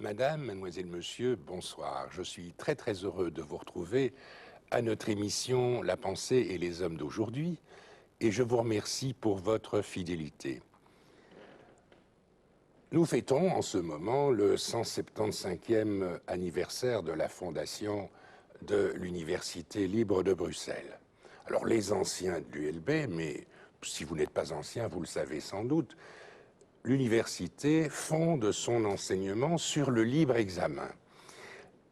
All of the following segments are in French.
Madame, mademoiselle, monsieur, bonsoir. Je suis très heureux de vous retrouver à notre émission La pensée et les hommes d'aujourd'hui et je vous remercie pour votre fidélité. Nous fêtons en ce moment le 175e anniversaire de la fondation de l'Université libre de Bruxelles. Alors les anciens de l'ULB, mais si vous n'êtes pas ancien, vous le savez sans doute, l'université fonde son enseignement sur le libre examen.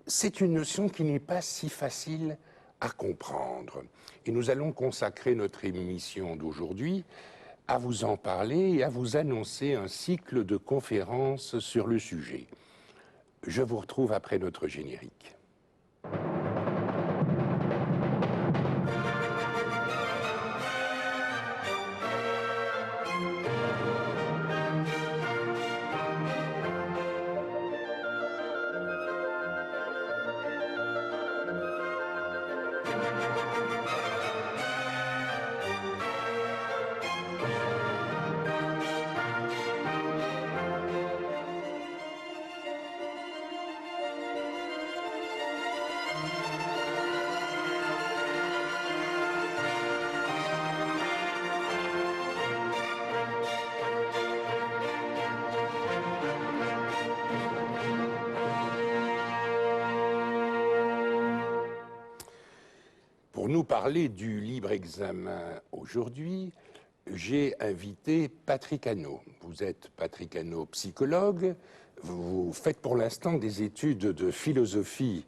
C'est une notion qui n'est pas si facile à comprendre. Et nous allons consacrer notre émission d'aujourd'hui à vous en parler et à vous annoncer un cycle de conférences sur le sujet. Je vous retrouve après notre générique. Pour nous parler du libre examen aujourd'hui, j'ai invité Patrick Hannot. Vous êtes Patrick Hannot, psychologue. Vous faites pour l'instant des études de philosophie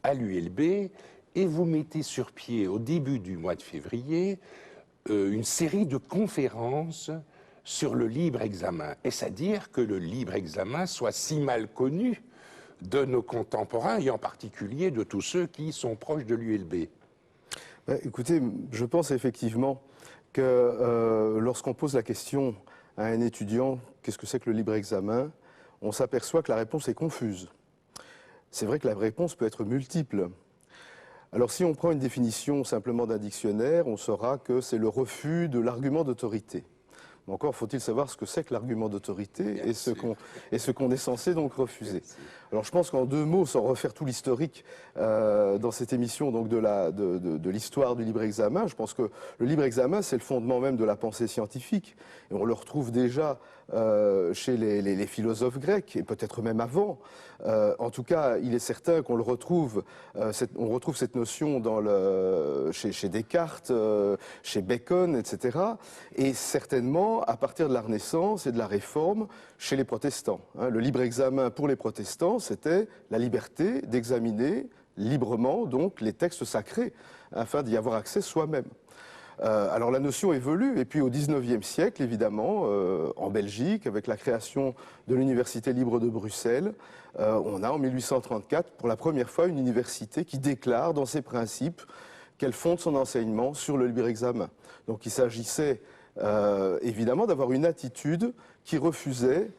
à l'ULB et vous mettez sur pied au début du mois de février une série de conférences sur le libre examen. Est-ce à dire que le libre examen soit si mal connu de nos contemporains et en particulier de tous ceux qui sont proches de l'ULB? Écoutez, je pense effectivement que lorsqu'on pose la question à un étudiant, qu'est-ce que c'est que le libre examen, on s'aperçoit que la réponse est confuse. C'est vrai que la réponse peut être multiple. Alors si on prend une définition simplement d'un dictionnaire, on saura que c'est le refus de l'argument d'autorité. Mais encore faut-il savoir ce que c'est que l'argument d'autorité et ce qu'on est censé donc refuser. Alors je pense qu'en deux mots, sans refaire tout l'historique dans cette émission donc de l'histoire du libre examen, je pense que le libre examen c'est le fondement même de la pensée scientifique et on le retrouve déjà chez les philosophes grecs et peut-être même avant. En tout cas, il est certain qu'on le retrouve, on retrouve cette notion chez Descartes, chez Bacon, etc. Et certainement à partir de la Renaissance et de la Réforme chez les protestants. Le libre examen pour les protestants, c'était la liberté d'examiner librement donc les textes sacrés afin d'y avoir accès soi-même. Alors la notion évolue et puis au XIXe siècle évidemment en Belgique avec la création de l'Université libre de Bruxelles, on a en 1834 pour la première fois une université qui déclare dans ses principes qu'elle fonde son enseignement sur le libre examen. Donc il s'agissait évidemment d'avoir une attitude qui refusait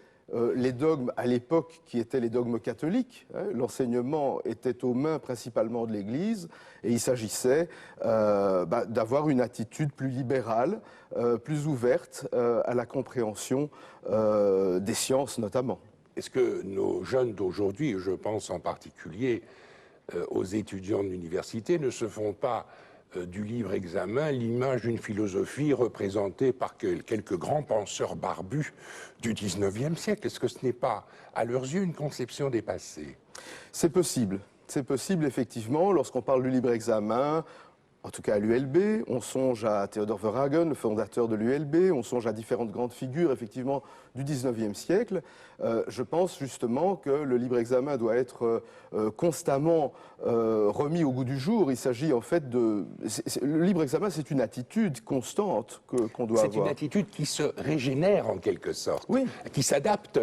les dogmes à l'époque qui étaient les dogmes catholiques. L'enseignement était aux mains principalement de l'Église et il s'agissait d'avoir une attitude plus libérale, plus ouverte à la compréhension des sciences notamment. Est-ce que nos jeunes d'aujourd'hui, je pense en particulier aux étudiants de l'université, ne se font pas du libre examen l'image d'une philosophie représentée par quelques grands penseurs barbus du XIXe siècle? Est-ce que ce n'est pas, à leurs yeux, une conception dépassée? C'est possible effectivement, lorsqu'on parle du libre examen, en tout cas à l'ULB, on songe à Theodor Verhagen, le fondateur de l'ULB, on songe à différentes grandes figures, effectivement, du XIXe siècle. Je pense justement que le libre examen doit être constamment remis au goût du jour. Il s'agit en fait le libre examen, c'est une attitude constante qu'on doit avoir. C'est une attitude qui se régénère en quelque sorte, oui, qui s'adapte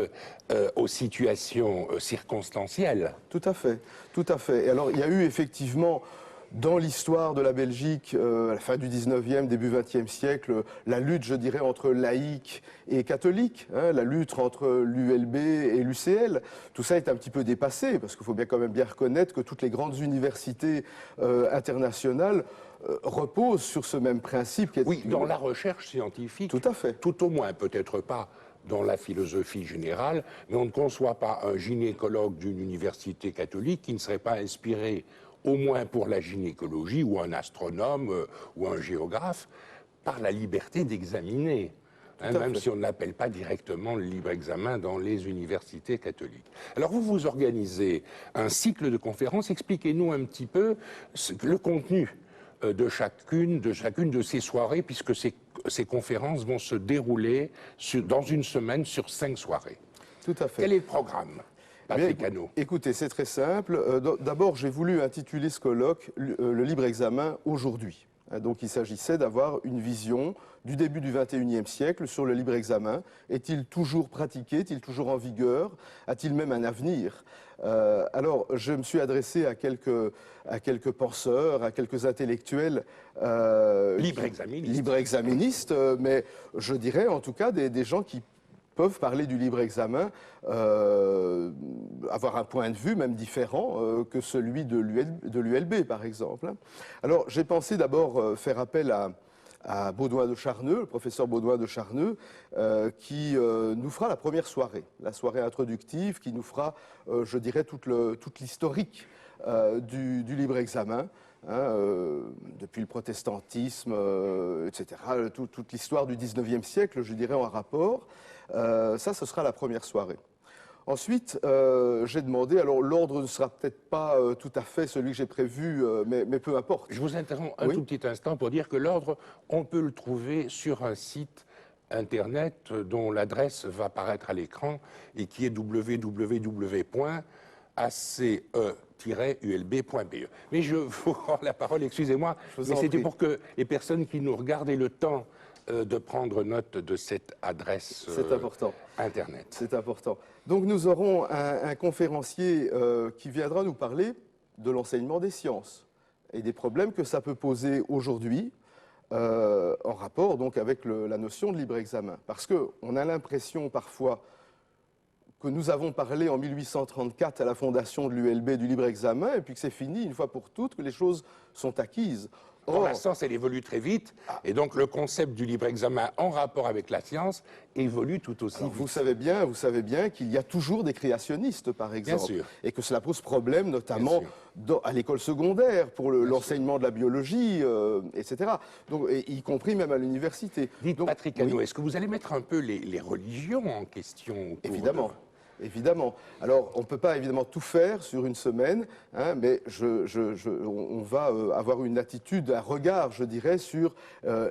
aux situations circonstancielles. Tout à fait, tout à fait. Et alors, il y a eu effectivement dans l'histoire de la Belgique, à la fin du 19e, début 20e siècle, la lutte, je dirais, entre laïcs et catholiques, la lutte entre l'ULB et l'UCL, tout ça est un petit peu dépassé, parce qu'il faut bien quand même bien reconnaître que toutes les grandes universités internationales reposent sur ce même principe. Oui, dans la recherche scientifique. Tout à fait. Tout au moins, peut-être pas dans la philosophie générale, mais on ne conçoit pas un gynécologue d'une université catholique qui ne serait pas inspiré, au moins pour la gynécologie, ou un astronome, ou un géographe, par la liberté d'examiner. Même si on ne l'appelle pas directement le libre examen dans les universités catholiques. Alors vous organisez un cycle de conférences. Expliquez-nous un petit peu le contenu de chacune de ces soirées, puisque ces conférences vont se dérouler dans une semaine sur 5 soirées. Tout à fait. Quel est le programme, Patrick Hano? Écoutez, c'est très simple. D'abord, j'ai voulu intituler ce colloque « Le libre examen aujourd'hui ». Donc il s'agissait d'avoir une vision du début du XXIe siècle sur le libre examen. Est-il toujours pratiqué? Est-il toujours en vigueur? A-t-il même un avenir? Alors je me suis adressé à quelques penseurs, à quelques intellectuels libre-exaministes, mais je dirais en tout cas des gens qui peuvent parler du libre examen, avoir un point de vue même différent que celui de l'ULB, par exemple. Alors, j'ai pensé d'abord faire appel à Baudouin de Charneux, le professeur Baudouin de Charneux, qui nous fera la première soirée, la soirée introductive, qui nous fera, je dirais, toute l'historique du libre examen. Depuis le protestantisme, etc., toute l'histoire du XIXe siècle, je dirais, en rapport. Ça, ce sera la première soirée. Ensuite, j'ai demandé, alors l'ordre ne sera peut-être pas tout à fait celui que j'ai prévu, mais peu importe. Je vous interromps un tout petit instant pour dire que l'ordre, on peut le trouver sur un site Internet dont l'adresse va apparaître à l'écran et qui est www.ace-ulb.be. Mais je vous rends la parole, excusez-moi, mais c'était pour que les personnes qui nous regardent aient le temps de prendre note de cette adresse Internet. C'est important. Donc nous aurons un conférencier qui viendra nous parler de l'enseignement des sciences et des problèmes que ça peut poser aujourd'hui en rapport donc avec la notion de libre examen. Parce qu'on a l'impression parfois que nous avons parlé en 1834 à la fondation de l'ULB du libre examen et puis que c'est fini une fois pour toutes, que les choses sont acquises. Or, la science, elle évolue très vite, et donc le concept du libre examen en rapport avec la science évolue tout aussi vite. Vous savez bien qu'il y a toujours des créationnistes, par exemple, bien sûr, et que cela pose problème, notamment à l'école secondaire, pour l'enseignement de la biologie, etc., donc, y compris même à l'université. Dites, Patrick Hano, est-ce que vous allez mettre un peu les religions en question? Évidemment. Évidemment. Alors, on ne peut pas évidemment tout faire sur une semaine, hein, mais on va avoir une attitude, un regard, je dirais, sur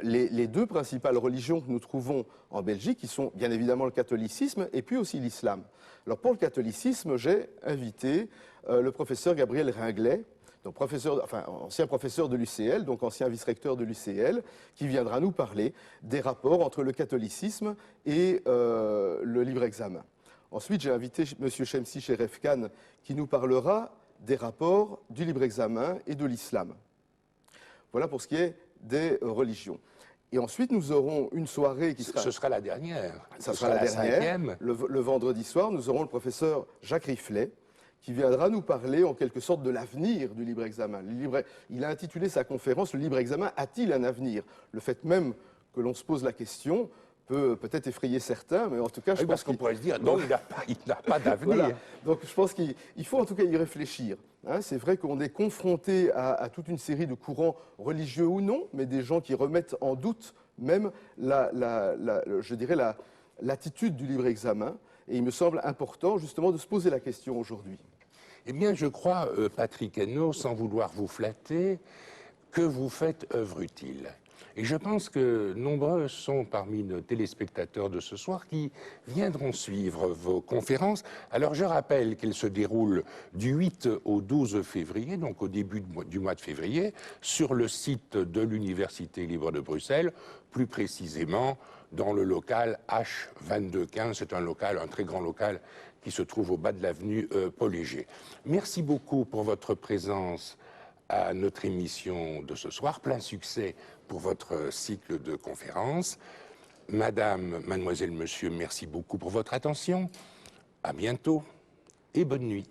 les deux principales religions que nous trouvons en Belgique, qui sont bien évidemment le catholicisme et puis aussi l'islam. Alors, pour le catholicisme, j'ai invité le professeur Gabriel Ringlet, donc ancien professeur de l'UCL, donc ancien vice-recteur de l'UCL, qui viendra nous parler des rapports entre le catholicisme et le libre examen. Ensuite, j'ai invité M. Shemsi Sheref Khan qui nous parlera des rapports du libre examen et de l'islam. Voilà pour ce qui est des religions. Et ensuite, nous aurons une soirée qui sera... Ce sera la dernière. Ça sera la dernière. Le vendredi soir, nous aurons le professeur Jacques Riflet qui viendra nous parler en quelque sorte de l'avenir du libre examen. Il a intitulé sa conférence « Le libre examen a-t-il un avenir ?» Le fait même que l'on se pose la question peut peut-être effrayer certains, mais en tout cas, je pense qu'on pourrait se dire, non, il n'a pas d'avenir. Voilà. Donc je pense qu'il faut en tout cas y réfléchir. Hein, c'est vrai qu'on est confronté à toute une série de courants religieux ou non, mais des gens qui remettent en doute même, je dirais, l'attitude du libre examen. Et il me semble important justement de se poser la question aujourd'hui. Eh bien, je crois, Patrick Hano, sans vouloir vous flatter, que vous faites œuvre utile. Et je pense que nombreux sont parmi nos téléspectateurs de ce soir qui viendront suivre vos conférences. Alors je rappelle qu'elles se déroulent du 8 au 12 février, donc au début du mois de février, sur le site de l'Université libre de Bruxelles, plus précisément dans le local H2215. C'est un très grand local qui se trouve au bas de l'avenue Paul Léger. Merci beaucoup pour votre présence à notre émission de ce soir. Plein succès pour votre cycle de conférences. Madame, mademoiselle, monsieur, merci beaucoup pour votre attention. À bientôt et bonne nuit.